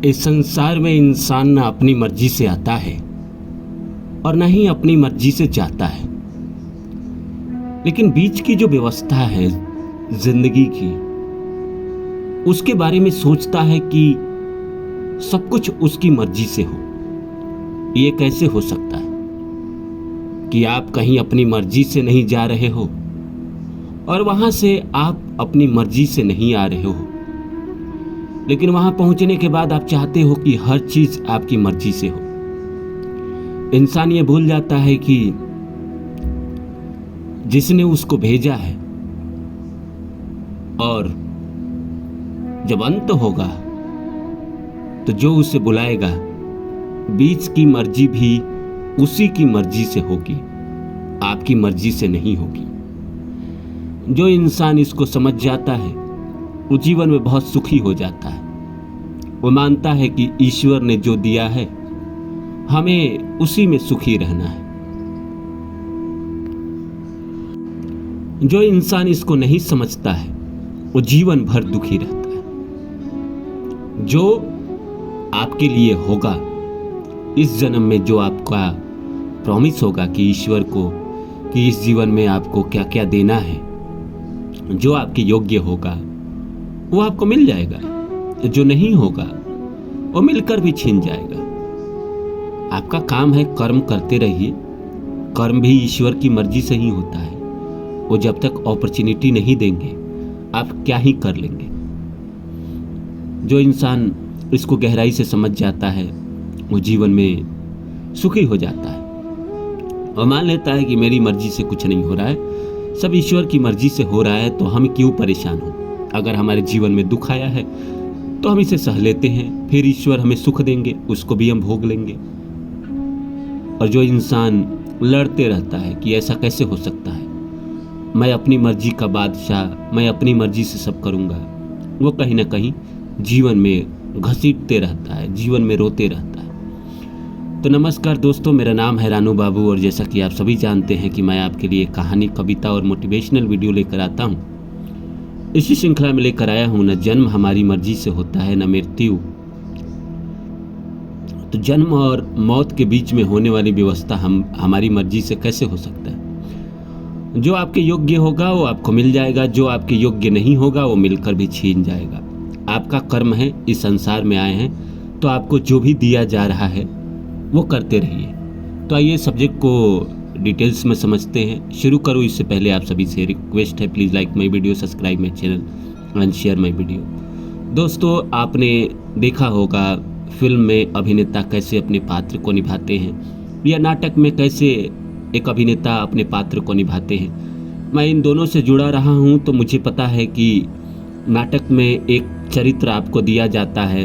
इस संसार में इंसान न अपनी मर्जी से आता है और न ही अपनी मर्जी से जाता है, लेकिन बीच की जो व्यवस्था है जिंदगी की, उसके बारे में सोचता है कि सब कुछ उसकी मर्जी से हो। ये कैसे हो सकता है कि आप कहीं अपनी मर्जी से नहीं जा रहे हो और वहां से आप अपनी मर्जी से नहीं आ रहे हो, लेकिन वहां पहुंचने के बाद आप चाहते हो कि हर चीज आपकी मर्जी से हो। इंसान ये भूल जाता है कि जिसने उसको भेजा है, और जब अंत होगा तो जो उसे बुलाएगा, बीच की मर्जी भी उसी की मर्जी से होगी, आपकी मर्जी से नहीं होगी। जो इंसान इसको समझ जाता है वो जीवन में बहुत सुखी हो जाता है। वो मानता है कि ईश्वर ने जो दिया है हमें उसी में सुखी रहना है। जो इंसान इसको नहीं समझता है वो जीवन भर दुखी रहता है। जो आपके लिए होगा इस जन्म में, जो आपका प्रॉमिस होगा कि ईश्वर को कि इस जीवन में आपको क्या क्या देना है, जो आपके योग्य होगा वो आपको मिल जाएगा। जो नहीं होगा वो मिलकर भी छीन जाएगा। आपका काम है कर्म करते रहिए। कर्म भी ईश्वर की मर्जी से ही होता है। वो जब तक अपॉर्चुनिटी नहीं देंगे आप क्या ही कर लेंगे। जो इंसान इसको गहराई से समझ जाता है वो जीवन में सुखी हो जाता है और मान लेता है कि मेरी मर्जी से कुछ नहीं हो रहा है, सब ईश्वर की मर्जी से हो रहा है, तो हम क्यों परेशान हो। अगर हमारे जीवन में दुख आया है तो हम इसे सह लेते हैं, फिर ईश्वर हमें सुख देंगे, उसको भी हम भोग लेंगे। और जो इंसान लड़ते रहता है कि ऐसा कैसे हो सकता है, मैं अपनी मर्जी का बादशाह, मैं अपनी मर्जी से सब करूंगा, वो कहीं ना कहीं जीवन में घसीटते रहता है, जीवन में रोते रहता है। तो नमस्कार दोस्तों, मेरा नाम है रानू बाबू और जैसा कि आप सभी जानते हैं कि मैं आपके लिए कहानी, कविता और मोटिवेशनल वीडियो लेकर आता हूँ। इसी श्रृंखला में लेकर आया हूँ, न जन्म हमारी मर्जी से होता है न मृत्यु। तो जन्म और मौत के बीच में होने वाली व्यवस्था हमारी मर्जी से कैसे हो सकता है। जो आपके योग्य होगा वो आपको मिल जाएगा, जो आपके योग्य नहीं होगा वो मिलकर भी छीन जाएगा। आपका कर्म है, इस संसार में आए हैं तो आपको जो भी दिया जा रहा है वो करते रहिए। तो आइए सब्जेक्ट को डिटेल्स में समझते हैं। शुरू करूँ इससे पहले आप सभी से रिक्वेस्ट है, please like my video, subscribe my channel and share my video. दोस्तों, आपने देखा होगा फिल्म में अभिनेता कैसे अपने पात्र को निभाते हैं या नाटक में कैसे एक अभिनेता अपने पात्र को निभाते हैं। मैं इन दोनों से जुड़ा रहा हूं तो मुझे पता है कि नाटक में एक चरित्र आपको दिया जाता है,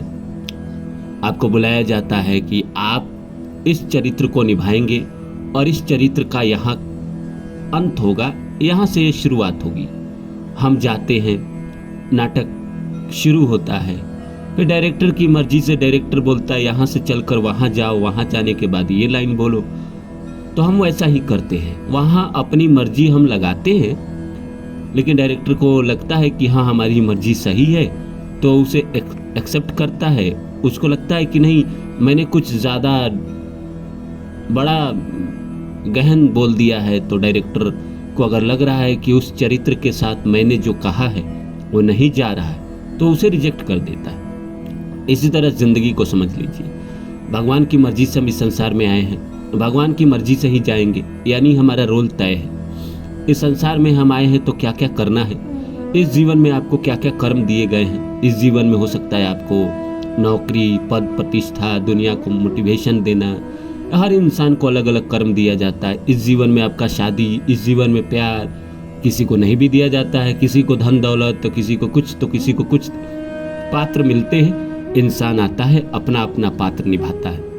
आपको बुलाया जाता है कि आप इस चरित्र को निभाएंगे और इस चरित्र का यहाँ अंत होगा, यहाँ से ये शुरुआत होगी। हम जाते हैं, नाटक शुरू होता है, फिर डायरेक्टर की मर्जी से डायरेक्टर बोलता है यहाँ से चलकर वहाँ जाओ, वहाँ जाने के बाद ये लाइन बोलो, तो हम वैसा ही करते हैं। वहाँ अपनी मर्जी हम लगाते हैं, लेकिन डायरेक्टर को लगता है कि हाँ हमारी मर्जी सही है, तो उसे एक्सेप्ट करता है। उसको लगता है कि नहीं, मैंने कुछ ज़्यादा बड़ा गहन बोल दिया है, तो डायरेक्टर को अगर लग रहा है कि उस चरित्र के साथ मैंने जो कहा है वो नहीं जा रहा है, तो उसे रिजेक्ट कर देता है। इसी तरह ज़िंदगी को समझ लीजिए। भगवान की मर्जी से हम इस संसार में आए हैं, भगवान की मर्जी से ही जाएंगे, यानी हमारा रोल तय है। इस संसार में हम आए हैं तो क्या क्या करना है, इस जीवन में आपको क्या क्या कर्म दिए गए हैं। इस जीवन में हो सकता है आपको नौकरी, पद, प्रतिष्ठा, दुनिया को मोटिवेशन देना। हर इंसान को अलग अलग कर्म दिया जाता है। इस जीवन में आपका शादी, इस जीवन में प्यार, किसी को नहीं भी दिया जाता है, किसी को धन दौलत, तो किसी को कुछ, तो किसी को कुछ पात्र मिलते हैं। इंसान आता है, अपना अपना पात्र निभाता है।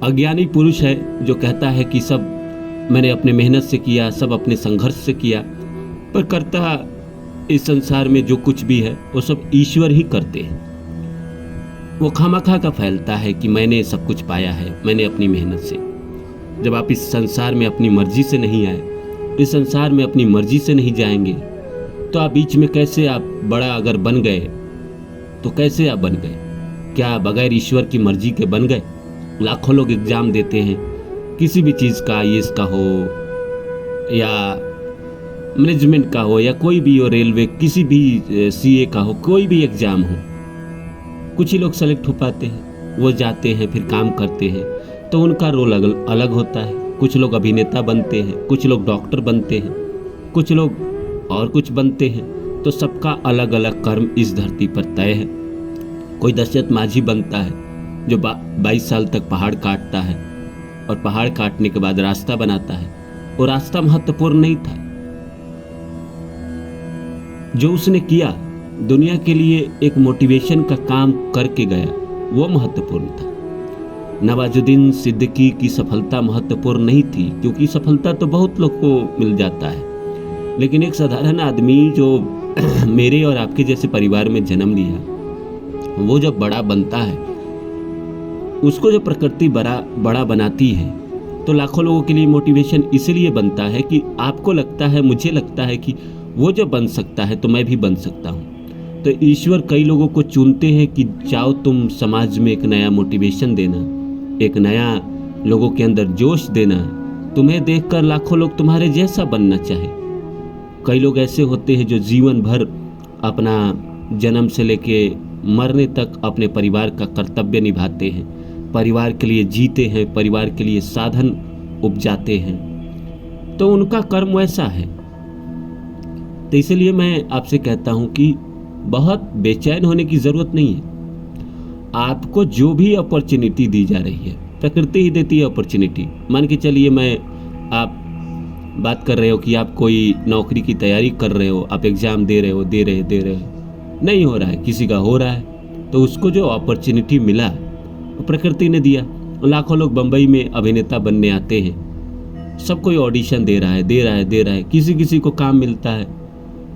अज्ञानी पुरुष है जो कहता है कि सब मैंने अपने मेहनत से किया, सब अपने संघर्ष से किया, पर करता इस संसार में जो कुछ भी है वो सब ईश्वर ही करते हैं। वो खामखा का फैलता है कि मैंने सब कुछ पाया है, मैंने अपनी मेहनत से। जब आप इस संसार में अपनी मर्जी से नहीं आए, इस संसार में अपनी मर्जी से नहीं जाएंगे, तो आप बीच में कैसे आप बड़ा अगर बन गए तो कैसे आप बन गए, क्या बगैर ईश्वर की मर्जी के बन गए? लाखों लोग एग्जाम देते हैं, किसी भी चीज़ का, आईएएस का हो या मैनेजमेंट का हो या कोई भी हो, रेलवे, किसी भी सीए का हो, कोई भी एग्ज़ाम हो। कुछ ही लोग सेलेक्ट हो पाते हैं, वो जाते हैं फिर काम करते हैं, तो उनका रोल अलग होता है। कुछ लोग अभिनेता बनते हैं, कुछ लोग डॉक्टर बनते हैं, कुछ लोग और कुछ बनते हैं। तो सबका अलग अलग कर्म इस धरती पर तय है। कोई दशरथ माझी बनता है जो 22 साल तक पहाड़ काटता है और पहाड़ काटने के बाद रास्ता बनाता है। वो रास्ता महत्वपूर्ण नहीं था, जो उसने किया दुनिया के लिए एक मोटिवेशन का काम करके गया, वो महत्वपूर्ण था। नवाजुद्दीन सिद्दीकी की सफलता महत्वपूर्ण नहीं थी, क्योंकि सफलता तो बहुत लोग को मिल जाता है, लेकिन एक साधारण आदमी जो मेरे और आपके जैसे परिवार में जन्म लिया, वो जब बड़ा बनता है, उसको जो प्रकृति बड़ा बनाती है, तो लाखों लोगों के लिए मोटिवेशन इसलिए बनता है कि आपको लगता है, मुझे लगता है कि वो जो बन सकता है तो मैं भी बन सकता हूँ। तो ईश्वर कई लोगों को चुनते हैं कि चाहो तुम समाज में एक नया मोटिवेशन देना, एक नया लोगों के अंदर जोश देना, तुम्हें देखकर लाखों लोग तुम्हारे जैसा बनना चाहे। कई लोग ऐसे होते हैं जो जीवन भर अपना जन्म से लेके मरने तक अपने परिवार का कर्तव्य निभाते हैं, परिवार के लिए जीते हैं, परिवार के लिए साधन उपजाते हैं, तो उनका कर्म वैसा है। तो इसलिए मैं आपसे कहता हूं कि बहुत बेचैन होने की ज़रूरत नहीं है। आपको जो भी अपॉर्चुनिटी दी जा रही है, प्रकृति ही देती है अपॉर्चुनिटी। मान के चलिए आप बात कर रहे हो कि आप कोई नौकरी की तैयारी कर रहे हो, आप एग्ज़ाम दे रहे हो, नहीं हो रहा है, किसी का हो रहा है, तो उसको जो अपॉर्चुनिटी मिला वो प्रकृति ने दिया। लाखों लोग बम्बई में अभिनेता बनने आते हैं, सब कोई ऑडिशन दे रहा है, किसी को काम मिलता है,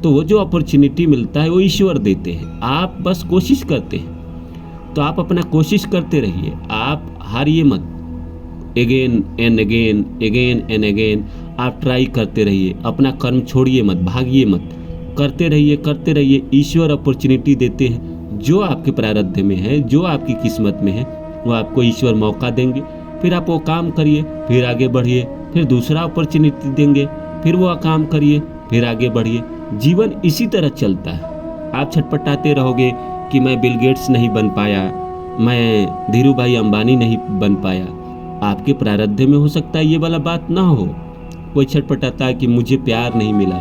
तो वो जो अपॉर्चुनिटी मिलता है वो ईश्वर देते हैं। आप बस कोशिश करते हैं, तो आप अपना कोशिश करते रहिए, आप हारिए मत। अगेन एंड अगेन आप ट्राई करते रहिए, अपना कर्म छोड़िए मत, भागिए मत, करते रहिए। ईश्वर अपॉर्चुनिटी देते हैं, जो आपके प्रारब्ध में है, जो आपकी किस्मत में है, वो आपको ईश्वर मौका देंगे। फिर आप वो काम करिए, फिर आगे बढ़िए, फिर दूसरा अपॉर्चुनिटी देंगे, फिर वो काम करिए, फिर आगे बढ़िए। जीवन इसी तरह चलता है। आप छटपटाते रहोगे कि मैं बिल गेट्स नहीं बन पाया, मैं धीरू भाई अंबानी नहीं बन पाया। आपके प्रारब्ध में हो सकता है ये वाला बात ना हो। कोई छटपटाता है कि मुझे प्यार नहीं मिला।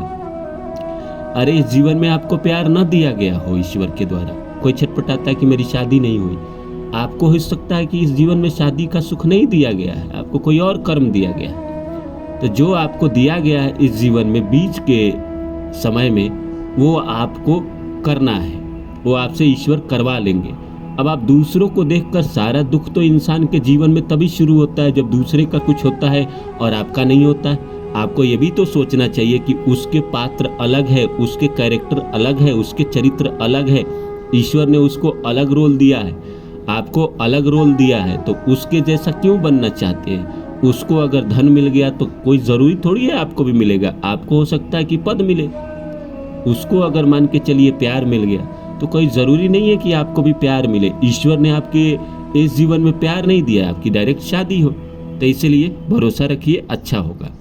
अरे इस जीवन में आपको प्यार न दिया गया हो ईश्वर के द्वारा। कोई छटपटाता है कि मेरी शादी नहीं हुई। आपको हो सकता है कि इस जीवन में शादी का सुख नहीं दिया गया है, आपको कोई और कर्म दिया गया है। तो जो आपको दिया गया है इस जीवन में, बीच के समय में, वो आपको करना है, वो आपसे ईश्वर करवा लेंगे। अब आप दूसरों को देखकर, सारा दुख तो इंसान के जीवन में तभी शुरू होता है जब दूसरे का कुछ होता है और आपका नहीं होता है। आपको ये भी तो सोचना चाहिए कि उसके पात्र अलग है, उसके कैरेक्टर अलग है, उसके चरित्र अलग है। ईश्वर ने उसको अलग रोल दिया है, आपको अलग रोल दिया है, तो उसके जैसा क्यों बनना चाहते हैं? उसको अगर धन मिल गया तो कोई ज़रूरी थोड़ी है आपको भी मिलेगा। आपको हो सकता है कि पद मिले। उसको अगर मान के चलिए प्यार मिल गया तो कोई ज़रूरी नहीं है कि आपको भी प्यार मिले। ईश्वर ने आपके इस जीवन में प्यार नहीं दिया, आपकी डायरेक्ट शादी हो। तो इसलिए भरोसा रखिए, अच्छा होगा।